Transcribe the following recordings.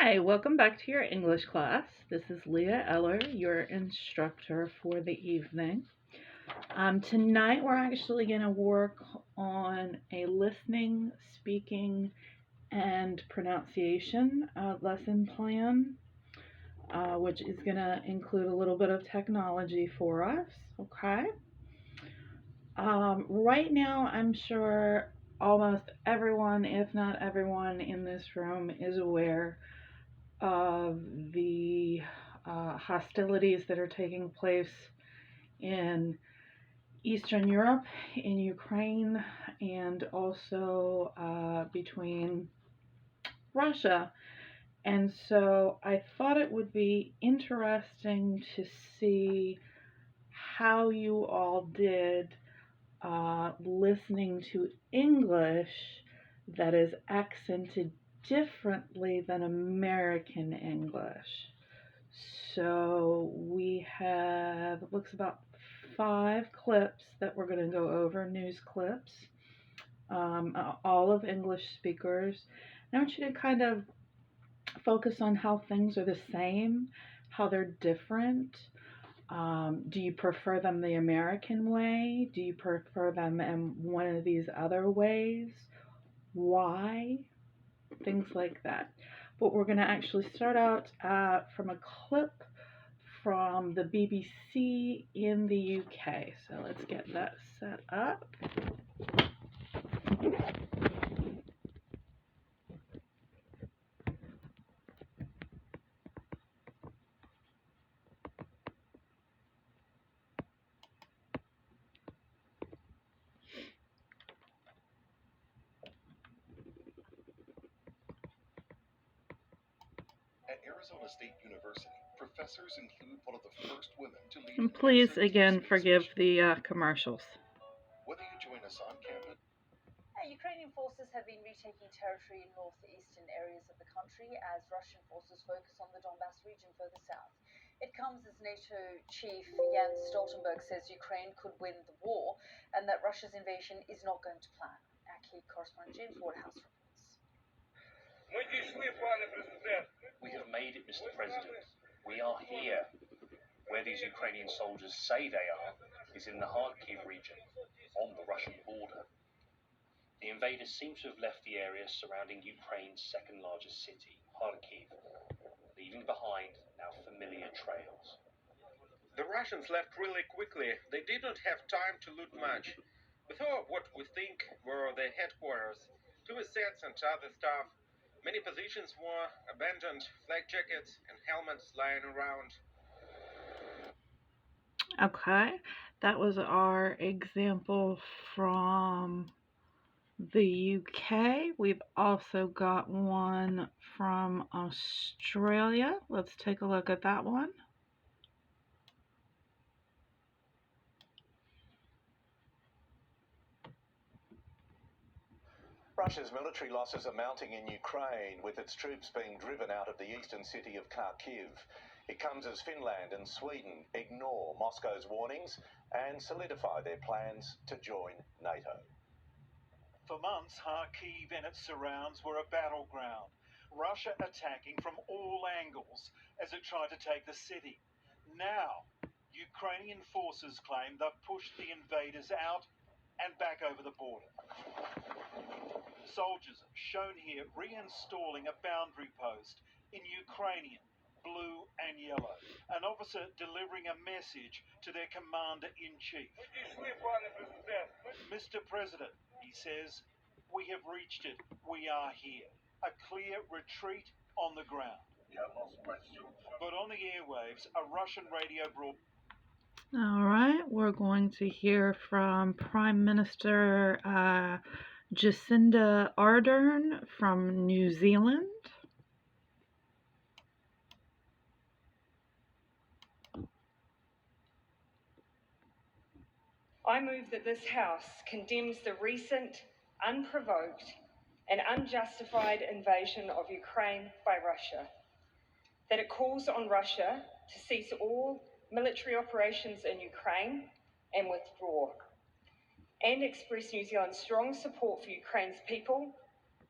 Hi, welcome back to your English class. This is Leah Eller, your instructor for the evening. Tonight we're actually going to work on a listening, speaking, and pronunciation lesson plan, which is going to include a little bit of technology for us. Okay. Right now, I'm sure almost everyone, if not everyone in this room, is aware of the hostilities that are taking place in Eastern Europe, in Ukraine, and also between Russia. And so I thought it would be interesting to see how you all did listening to English that is accented differently than American English. So we have, it looks about 5 clips that we're going to go over, news clips, all of English speakers. And I want you to kind of focus on how things are the same, how they're different. Do you prefer them the American way? Do you prefer them in one of these other ways? Why? Things like that. But we're going to actually start out from a clip from the BBC in the UK. So let's get that set up. At Arizona State University, professors include one of the first women to lead. And please, again, forgive the commercials. Whether you join us on campus. Ukrainian forces have been retaking territory in northeastern areas of the country as Russian forces focus on the Donbass region further south. It comes as NATO chief Jens Stoltenberg says Ukraine could win the war and that Russia's invasion is not going to plan. Our key correspondent James Waterhouse reports. We have made it, Mr. President. We are here. Where these Ukrainian soldiers say they are is in the Kharkiv region, on the Russian border. The invaders seem to have left the area surrounding Ukraine's second largest city, Kharkiv, leaving behind now familiar trails. The Russians left really quickly. They did not have time to loot much. Before what we think were the headquarters, two sets and other stuff. Many positions were abandoned, flak jackets and helmets lying around. Okay, that was our example from the UK. We've also got one from Australia. Let's take a look at that one. Russia's military losses are mounting in Ukraine, with its troops being driven out of the eastern city of Kharkiv. It comes as Finland and Sweden ignore Moscow's warnings and solidify their plans to join NATO. For months, Kharkiv and its surrounds were a battleground, Russia attacking from all angles as it tried to take the city. Now, Ukrainian forces claim they've pushed the invaders out and back over the border. Soldiers shown here reinstalling a boundary post in Ukrainian, blue and yellow. An officer delivering a message to their commander-in-chief. Mr. President, he says, we have reached it. We are here. A clear retreat on the ground. But on the airwaves, a Russian radio broadcast. All right, we're going to hear from Prime Minister Jacinda Ardern from New Zealand. I move that this House condemns the recent, unprovoked and unjustified invasion of Ukraine by Russia, that it calls on Russia to cease all military operations in Ukraine and withdraw, and express New Zealand's strong support for Ukraine's people,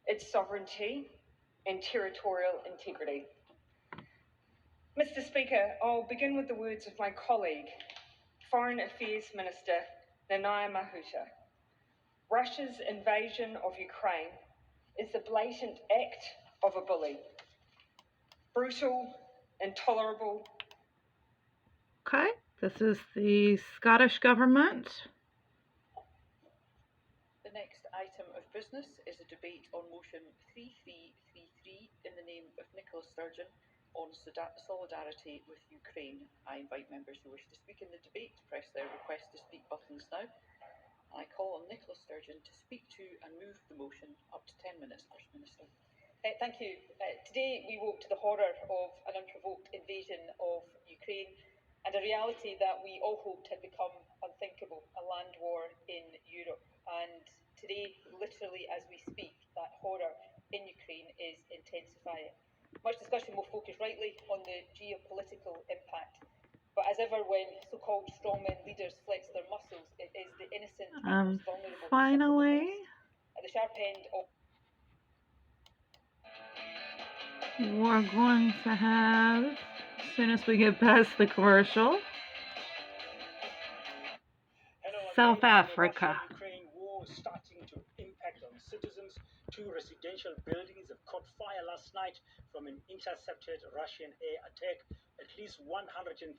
its sovereignty, and territorial integrity. Mr. Speaker, I'll begin with the words of my colleague, Foreign Affairs Minister Nanaia Mahuta. Russia's invasion of Ukraine is the blatant act of a bully. Brutal, intolerable. Okay, this is the Scottish government. The next item of business is a debate on motion 3333 in the name of Nicola Sturgeon on solidarity with Ukraine. I invite members who wish to speak in the debate to press their request to speak buttons now. I call on Nicola Sturgeon to speak to and move the motion. Up to 10 minutes, First Minister. Thank you. Today we woke to the horror of an unprovoked invasion of Ukraine and a reality that we all hoped had become unthinkable, a land war in Europe. And today, literally as we speak, that horror in Ukraine is intensifying. Much discussion will focus rightly on the geopolitical impact. But as ever, when so-called strongmen leaders flex their muscles, it is the innocent and most vulnerable Finally, at the sharp end of. We're going to have, as soon as we get past the commercial, South Africa. Ukraine war is starting to impact on citizens. 2 residential buildings have caught fire last night from an intercepted Russian air attack. At least 137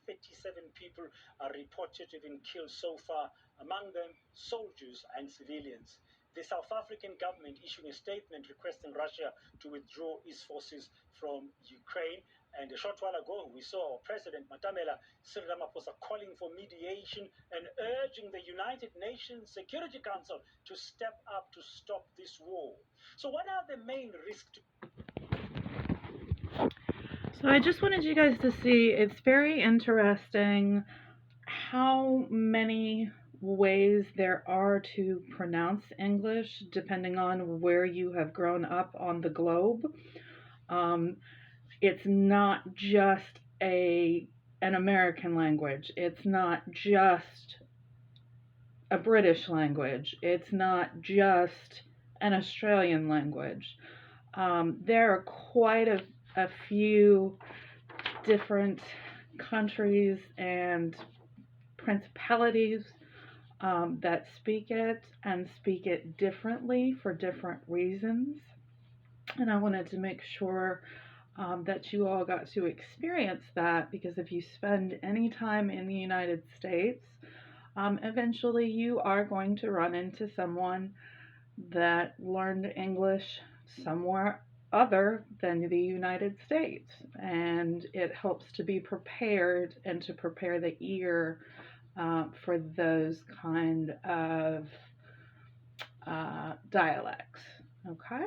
people are reported to have been killed so far, among them soldiers and civilians. The South African government issuing a statement requesting Russia to withdraw its forces from Ukraine. And a short while ago, we saw President Matamela Cyril Ramaphosa calling for mediation and urging the United Nations Security Council to step up to stop this war. So what are the main risks? So I just wanted you guys to see, it's very interesting how many ways there are to pronounce English depending on where you have grown up on the globe. It's not just an American language. It's not just a British language. It's not just an Australian language. There are quite a few different countries and principalities that speak it and speak it differently for different reasons. And I wanted to make sure that you all got to experience that, because if you spend any time in the United States, eventually you are going to run into someone that learned English somewhere other than the United States, and it helps to be prepared and to prepare the ear for those kind of dialects. Okay,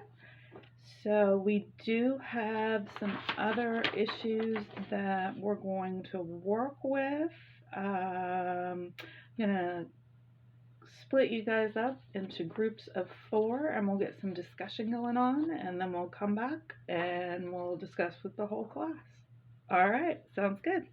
so we do have some other issues that we're going to work with. I'm gonna split you guys up into groups of 4 and we'll get some discussion going on, and then we'll come back and we'll discuss with the whole class. All right, sounds good.